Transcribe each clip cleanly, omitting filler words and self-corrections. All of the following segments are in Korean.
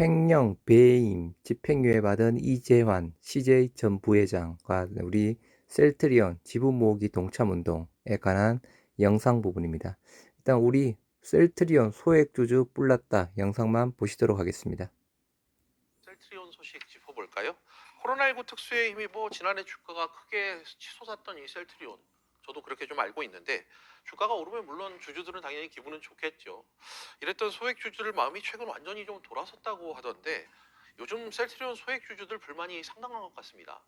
횡령, 배임, 집행유예 받은 이재환 CJ 전 부회장과 우리 셀트리온 지분 모으기 동참운동에 관한 영상 부분입니다. 일단 우리 셀트리온 소액주주 뿔났다 영상만 보시도록 하겠습니다. 셀트리온 소식 짚어볼까요? 코로나19 특수에 힘입어 지난해 주가가 크게 치솟았던 이 셀트리온, 저도 그렇게 좀 알고 있는데 주가가 오르면 물론 주주들은 당연히 기분은 좋겠죠. 이랬던 소액 주주들 마음이 최근 완전히 좀 돌아섰다고 하던데 요즘 셀트리온 소액 주주들 불만이 상당한 것 같습니다.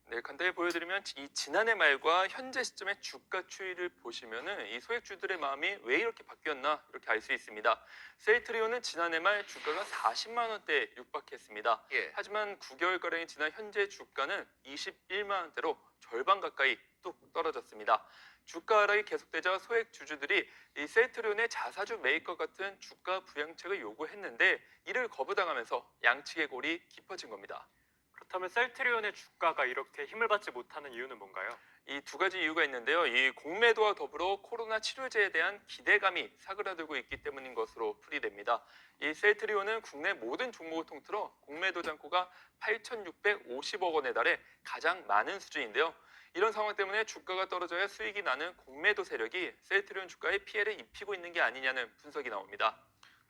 네, 간단히 보여드리면 이 지난해 말과 현재 시점의 주가 추이를 보시면은 이 소액주들의 마음이 왜 이렇게 바뀌었나 이렇게 알 수 있습니다. 셀트리온은 지난해 말 주가가 40만 원대에 육박했습니다. 하지만 9개월가량이 지난 현재 주가는 21만 원대로 절반 가까이 뚝 떨어졌습니다. 주가 하락이 계속되자 소액 주주들이 이 셀트리온의 자사주 매입과 같은 주가 부양책을 요구했는데 이를 거부당하면서 양측의 골이 깊어진 겁니다. 그렇다면 셀트리온의 주가가 이렇게 힘을 받지 못하는 이유는 뭔가요? 이 두 가지 이유가 있는데요. 이 공매도와 더불어 코로나 치료제에 대한 기대감이 사그라들고 있기 때문인 것으로 풀이됩니다. 이 셀트리온은 국내 모든 종목을 통틀어 공매도 잔고가 8,650억 원에 달해 가장 많은 수준인데요. 이런 상황 때문에 주가가 떨어져야 수익이 나는 공매도 세력이 셀트리온 주가에 피해를 입히고 있는 게 아니냐는 분석이 나옵니다.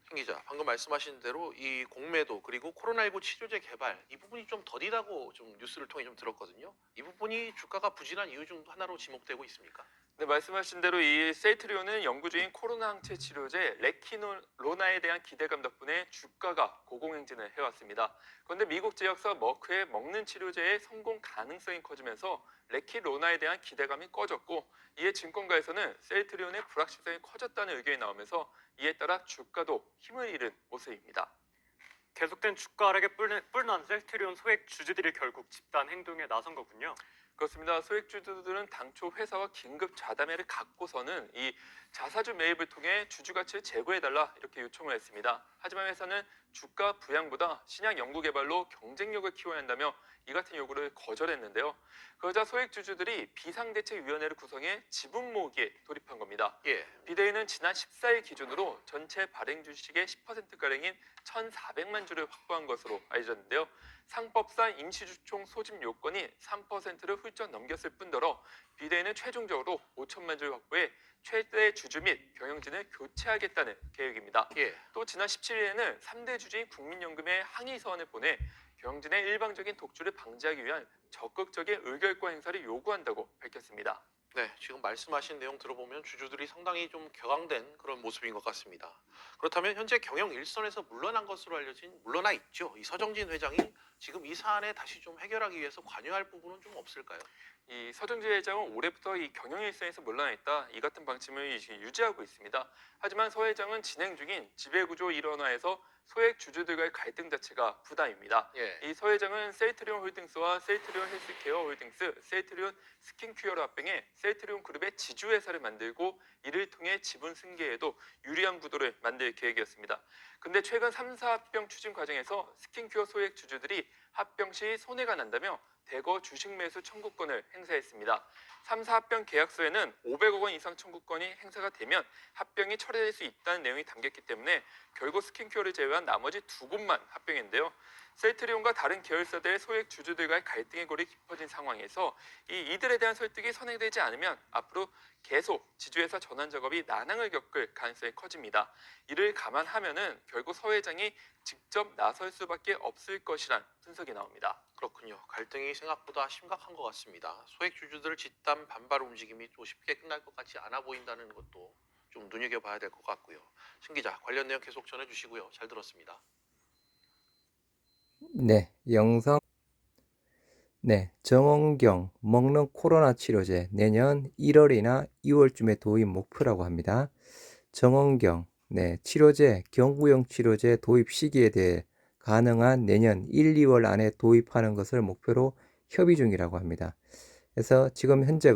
신 기자, 방금 말씀하신 대로 이 공매도 그리고 코로나19 치료제 개발 이 부분이 좀 더디다고 좀 뉴스를 통해 좀 들었거든요. 이 부분이 주가가 부진한 이유 중 하나로 지목되고 있습니까? 네, 말씀하신 대로 이 셀트리온은 연구 중인 코로나 항체 치료제 레키노로나에 대한 기대감 덕분에 주가가 고공행진을 해왔습니다. 그런데 미국 제약사 머크의 먹는 치료제의 성공 가능성이 커지면서 레키로나에 대한 기대감이 꺼졌고 이에 증권가에서는 셀트리온의 불확실성이 커졌다는 의견이 나오면서 이에 따라 주가도 힘을 잃은 모습입니다. 계속된 주가 하락에 뿔난 셀트리온 소액 주주들이 결국 집단 행동에 나선 거군요. 그렇습니다. 소액주주들은 당초 회사와 긴급 자담회를 갖고서는 이 자사주 매입을 통해 주주 가치를 제고해달라 이렇게 요청을 했습니다. 하지만 회사는 주가 부양보다 신약 연구 개발로 경쟁력을 키워야 한다며 이 같은 요구를 거절했는데요. 그러자 소액주주들이 비상대책위원회를 구성해 지분 모으기에 돌입한 겁니다. 비대위는 지난 14일 기준으로 전체 발행 주식의 10%가량인 1,400만 주를 확보한 것으로 알려졌는데요. 상법상 임시주총 소집 요건이 3%를 훌쩍 넘겼을 뿐더러 비대위는 최종적으로 5천만 주를 확보해 최대 주주 및 경영진을 교체하겠다는 계획입니다. 또 지난 17일에는 3대 주주인 국민연금에 항의 서한을 보내 경영진의 일방적인 독주를 방지하기 위한 적극적인 의결권 행사를 요구한다고 밝혔습니다. 네, 지금 말씀하신 내용 들어보면 주주들이 상당히 좀 격앙된 그런 모습인 것 같습니다. 그렇다면 현재 경영 일선에서 물러난 것으로 물러나 있죠. 이 서정진 회장이 지금 이 사안에 다시 좀 해결하기 위해서 관여할 부분은 좀 없을까요? 이 서정진 회장은 올해부터 이 경영 일선에서 물러나 있다 이 같은 방침을 유지하고 있습니다. 하지만 서 회장은 진행 중인 지배구조 일원화에서 소액 주주들과의 갈등 자체가 부담입니다. 이 서 회장은 셀트리온 홀딩스와 셀트리온 헬스케어 홀딩스, 셀트리온 스킨큐어를 합병해 셀트리온 그룹의 지주회사를 만들고 이를 통해 지분 승계에도 유리한 구도를 만들 계획이었습니다. 근데 최근 3사 합병 추진 과정에서 스킨큐어 소액 주주들이 합병 시 손해가 난다며 대거 주식 매수 청구권을 행사했습니다. 3사 합병 계약서에는 500억 원 이상 청구권이 행사가 되면 합병이 철회될 수 있다는 내용이 담겼기 때문에 결국 스킨큐어를 제외한 나머지 두 곳만 합병인데요. 셀트리온과 다른 계열사들의 소액 주주들과의 갈등의 골이 깊어진 상황에서 이들에 대한 설득이 선행되지 않으면 앞으로 계속 지주회사 전환 작업이 난항을 겪을 가능성이 커집니다. 이를 감안하면은 결국 서 회장이 직접 나설 수밖에 없을 것이란 분석이 나옵니다. 그렇군요. 갈등이 생각보다 심각한 것 같습니다. 소액 주주들 집단 반발 움직임이 또 쉽게 끝날 것 같지 않아 보인다는 것도 좀 눈여겨봐야 될 것 같고요. 신 기자, 관련 내용 계속 전해주시고요. 잘 들었습니다. 네, 정원경 먹는 코로나 치료제 내년 1월이나 2월쯤에 도입 목표라고 합니다. 정원경, 치료제, 경구용 치료제 도입 시기에 대해 가능한 내년 1, 2월 안에 도입하는 것을 목표로 협의 중이라고 합니다. 그래서 지금 현재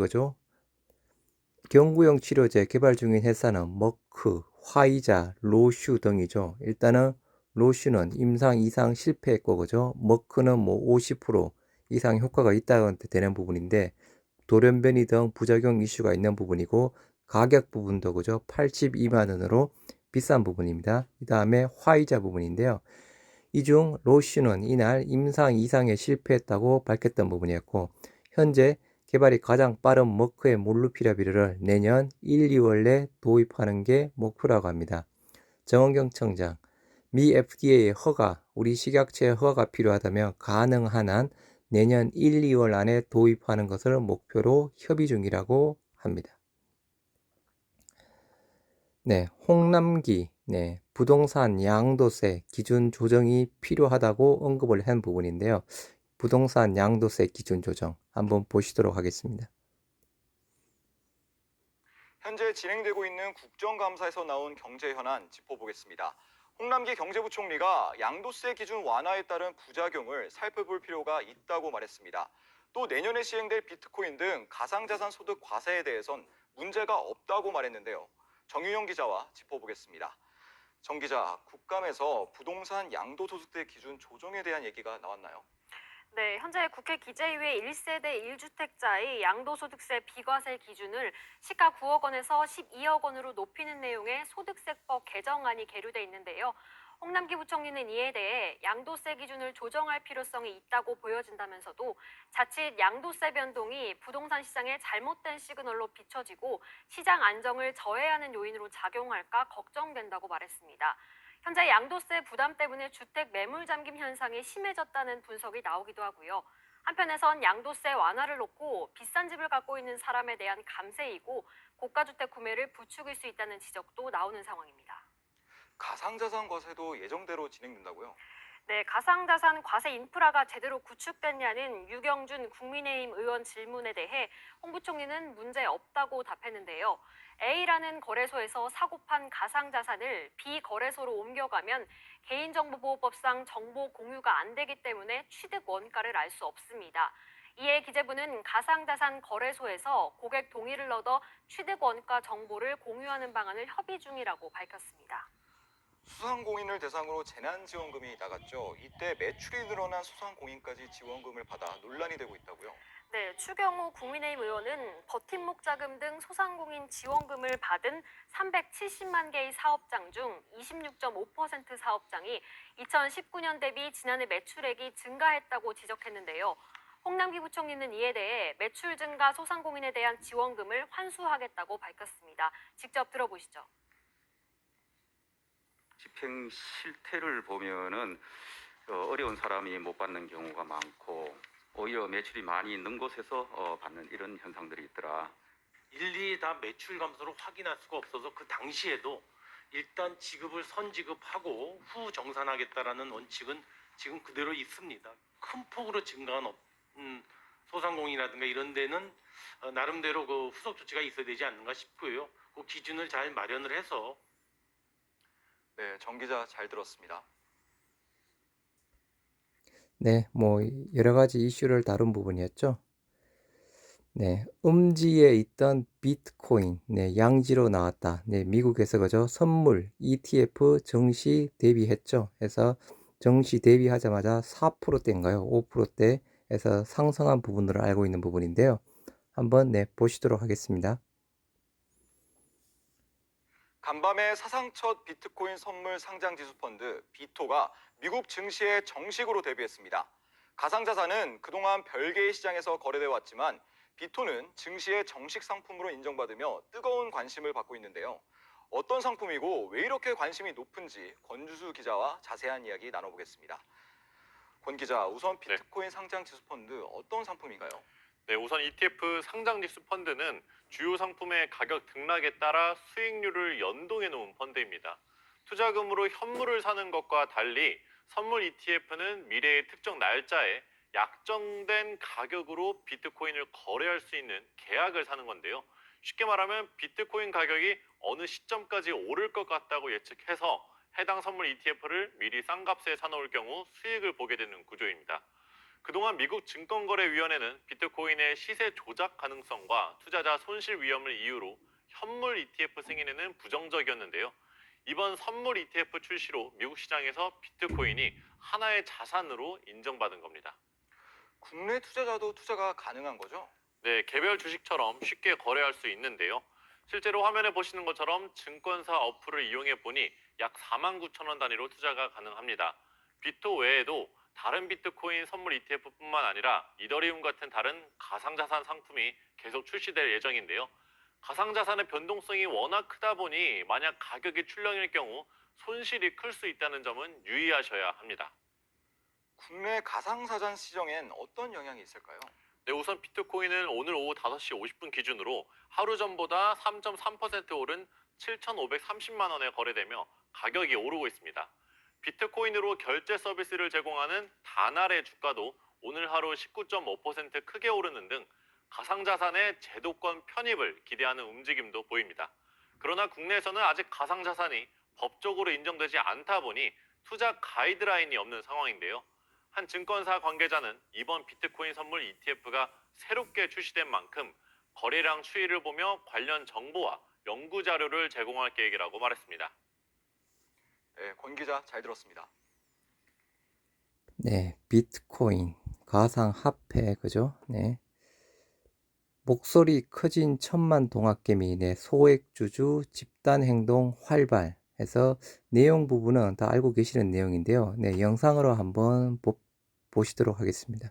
경구용 치료제 개발 중인 회사는 머크, 화이자, 로슈 등이죠. 일단은 로슈는 임상 2상 실패했고 머크는 50% 이상 효과가 있다고 되는 부분인데 돌연변이 등 부작용 이슈가 있는 부분이고 가격 부분도 82만 원으로 비싼 부분입니다. 그 다음에 화이자 부분인데요. 이 중 로슈는 이날 임상 이상에 실패했다고 밝혔던 부분이었고, 현재 개발이 가장 빠른 머크의 몰루피라비르를 내년 1, 2월 내 도입하는 게 목표라고 합니다. 정원경 청장, 미 FDA의 허가, 우리 식약처의 허가가 필요하다면 가능한 한 내년 1, 2월 안에 도입하는 것을 목표로 협의 중이라고 합니다. 네, 홍남기, 네, 부동산 양도세 기준 조정이 필요하다고 언급을 한 부분인데요. 부동산 양도세 기준 조정 한번 보시도록 하겠습니다. 현재 진행되고 있는 국정감사에서 나온 경제 현안 짚어보겠습니다. 홍남기 경제부총리가 양도세 기준 완화에 따른 부작용을 살펴볼 필요가 있다고 말했습니다. 또 내년에 시행될 비트코인 등 가상자산 소득 과세에 대해선 문제가 없다고 말했는데요. 정유영 기자와 짚어보겠습니다. 정 기자, 국감에서 부동산 양도소득세 기준 조정에 대한 얘기가 나왔나요? 네, 현재 국회 기재위의 1세대 1주택자의 양도소득세 비과세 기준을 시가 9억 원에서 12억 원으로 높이는 내용의 소득세법 개정안이 계류돼 있는데요. 홍남기 부총리는 이에 대해 양도세 기준을 조정할 필요성이 있다고 보여진다면서도 자칫 양도세 변동이 부동산 시장에 잘못된 시그널로 비춰지고 시장 안정을 저해하는 요인으로 작용할까 걱정된다고 말했습니다. 현재 양도세 부담 때문에 주택 매물 잠김 현상이 심해졌다는 분석이 나오기도 하고요. 한편에선 양도세 완화를 놓고 비싼 집을 갖고 있는 사람에 대한 감세이고 고가주택 구매를 부추길 수 있다는 지적도 나오는 상황입니다. 가상자산 과세도 예정대로 진행된다고요? 네, 가상자산 과세 인프라가 제대로 구축됐냐는 유경준 국민의힘 의원 질문에 대해 홍 부총리는 문제 없다고 답했는데요. A라는 거래소에서 사고판 가상자산을 B거래소로 옮겨가면 개인정보보호법상 정보 공유가 안 되기 때문에 취득 원가를 알 수 없습니다. 이에 기재부는 가상자산 거래소에서 고객 동의를 얻어 취득 원가 정보를 공유하는 방안을 협의 중이라고 밝혔습니다. 소상공인을 대상으로 재난지원금이 나갔죠. 이때 매출이 늘어난 소상공인까지 지원금을 받아 논란이 되고 있다고요? 네, 추경호 국민의힘 의원은 버팀목 자금 등 소상공인 지원금을 받은 370만 개의 사업장 중 26.5% 사업장이 2019년 대비 지난해 매출액이 증가했다고 지적했는데요. 홍남기 부총리는 이에 대해 매출 증가 소상공인에 대한 지원금을 환수하겠다고 밝혔습니다. 직접 들어보시죠. 집행 실태를 보면은 어려운 사람이 못 받는 경우가 많고 오히려 매출이 많이 있는 곳에서 받는 이런 현상들이 있더라. 일일이 다 매출 감소를 확인할 수가 없어서 그 당시에도 일단 지급을 선지급하고 후 정산하겠다라는 원칙은 지금 그대로 있습니다. 큰 폭으로 증가한 소상공인이라든가 이런 데는 나름대로 그 후속 조치가 있어야 되지 않는가 싶고요. 그 기준을 잘 마련을 해서. 네, 정 기자 잘 들었습니다. 네, 뭐 여러 가지 이슈를 다룬 부분이었죠. 네, 음지에 있던 비트코인, 네, 양지로 나왔다. 네, 미국에서 그저 선물 ETF 정시 대비했죠. 해서 정시 대비하자마자 4%대인가요? 5%대에서 상승한 부분으로 알고 있는 부분인데요. 한번 네, 보시도록 하겠습니다. 간밤에 사상 첫 비트코인 선물 상장 지수 펀드 비토가 미국 증시에 정식으로 데뷔했습니다. 가상자산은 그동안 별개의 시장에서 거래돼 왔지만 비토는 증시의 정식 상품으로 인정받으며 뜨거운 관심을 받고 있는데요. 어떤 상품이고 왜 이렇게 관심이 높은지 권주수 기자와 자세한 이야기 나눠보겠습니다. 권 기자, 우선 비트코인 상장 지수 펀드 어떤 상품인가요? 네, 우선 ETF 상장지수 펀드는 주요 상품의 가격 등락에 따라 수익률을 연동해 놓은 펀드입니다. 투자금으로 현물을 사는 것과 달리 선물 ETF는 미래의 특정 날짜에 약정된 가격으로 비트코인을 거래할 수 있는 계약을 사는 건데요. 쉽게 말하면 비트코인 가격이 어느 시점까지 오를 것 같다고 예측해서 해당 선물 ETF를 미리 싼 값에 사놓을 경우 수익을 보게 되는 구조입니다. 그동안 미국 증권거래위원회는 비트코인의 시세 조작 가능성과 투자자 손실 위험을 이유로 현물 ETF 승인에는 부정적이었는데요. 이번 선물 ETF 출시로 미국 시장에서 비트코인이 하나의 자산으로 인정받은 겁니다. 국내 투자자도 투자가 가능한 거죠? 네, 개별 주식처럼 쉽게 거래할 수 있는데요. 실제로 화면에 보시는 것처럼 증권사 어플을 이용해 보니 약 49,000원 단위로 투자가 가능합니다. 비토 외에도 다른 비트코인 선물 ETF뿐만 아니라 이더리움 같은 다른 가상자산 상품이 계속 출시될 예정인데요. 가상자산의 변동성이 워낙 크다 보니 만약 가격이 출렁일 경우 손실이 클 수 있다는 점은 유의하셔야 합니다. 국내 가상자산 시장엔 어떤 영향이 있을까요? 네, 우선 비트코인은 오늘 오후 5시 50분 기준으로 하루 전보다 3.3% 오른 7,530만 원에 거래되며 가격이 오르고 있습니다. 비트코인으로 결제 서비스를 제공하는 다날의 주가도 오늘 하루 19.5% 크게 오르는 등 가상자산의 제도권 편입을 기대하는 움직임도 보입니다. 그러나 국내에서는 아직 가상자산이 법적으로 인정되지 않다 보니 투자 가이드라인이 없는 상황인데요. 한 증권사 관계자는 이번 비트코인 선물 ETF가 새롭게 출시된 만큼 거래량 추이를 보며 관련 정보와 연구 자료를 제공할 계획이라고 말했습니다. 네, 권 기자 잘 들었습니다. 네, 비트코인, 가상화폐, 그죠? 네. 목소리 커진 천만 동학개미, 네, 소액주주 집단행동 활발해서 내용 부분은 다 알고 계시는 내용인데요. 네, 영상으로 한번 보시도록 하겠습니다.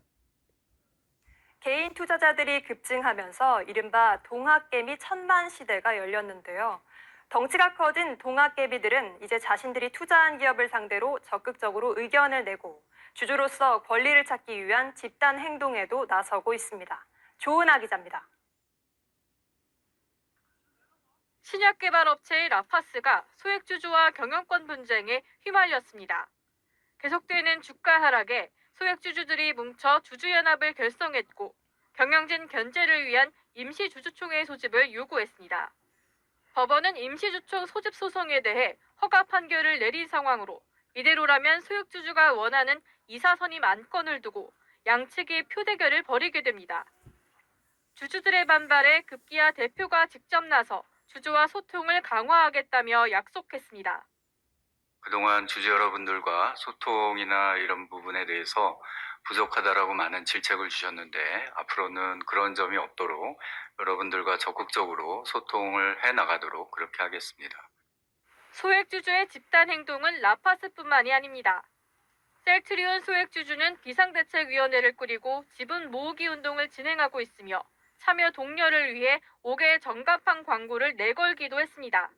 개인 투자자들이 급증하면서 이른바 동학개미 천만 시대가 열렸는데요. 덩치가 커진 동학개미들은 이제 자신들이 투자한 기업을 상대로 적극적으로 의견을 내고 주주로서 권리를 찾기 위한 집단 행동에도 나서고 있습니다. 조은하 기자입니다. 신약 개발 업체의 라파스가 소액주주와 경영권 분쟁에 휘말렸습니다. 계속되는 주가 하락에 소액주주들이 뭉쳐 주주연합을 결성했고 경영진 견제를 위한 임시주주총회 소집을 요구했습니다. 법원은 임시주총 소집 소송에 대해 허가 판결을 내린 상황으로 이대로라면 소액주주가 원하는 이사 선임 안건을 두고 양측이 표대결을 벌이게 됩니다. 주주들의 반발에 급기야 대표가 직접 나서 주주와 소통을 강화하겠다며 약속했습니다. 그동안 주주 여러분들과 소통이나 이런 부분에 대해서 부족하다라고 많은 질책을 주셨는데 앞으로는 그런 점이 없도록 여러분들과 적극적으로 소통을 해나가도록 그렇게 하겠습니다. 소액주주의 집단 행동은 라파스뿐만이 아닙니다. 셀트리온 소액주주는 비상대책위원회를 꾸리고 지분 모으기 운동을 진행하고 있으며 참여 독려를 위해 5개 전광판 광고를 내걸기도 했습니다.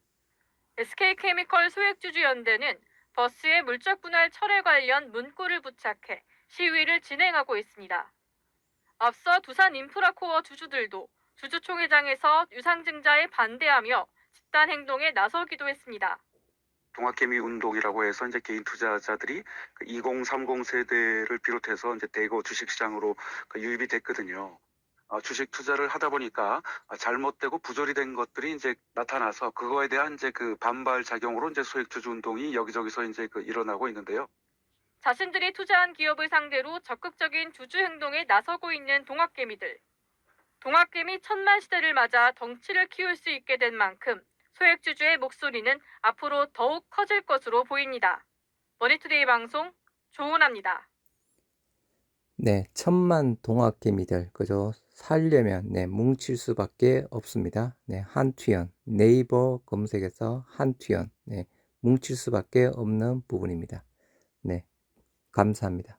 SK케미컬 소액주주연대는 버스의 물적 분할 철회 관련 문구를 부착해 시위를 진행하고 있습니다. 앞서 두산 인프라코어 주주들도 주주총회장에서 유상증자에 반대하며 집단 행동에 나서기도 했습니다. 동학개미 운동이라고 해서 이제 개인 투자자들이 2030 세대를 비롯해서 이제 대거 주식시장으로 유입이 됐거든요. 주식 투자를 하다 보니까 잘못되고 부조리 된 것들이 이제 나타나서 그거에 대한 이제 그 반발 작용으로 이제 소액주주 운동이 여기저기서 이제 일어나고 있는데요. 자신들이 투자한 기업을 상대로 적극적인 주주 행동에 나서고 있는 동학개미들. 동학개미 천만 시대를 맞아 덩치를 키울 수 있게 된 만큼 소액주주의 목소리는 앞으로 더욱 커질 것으로 보입니다. 머니투데이 방송 조은하입니다. 네, 천만 동학개미들, 그죠? 살려면, 네, 뭉칠 수밖에 없습니다. 네, 한투연, 네이버 검색에서 한투연, 네, 뭉칠 수밖에 없는 부분입니다. 네, 감사합니다.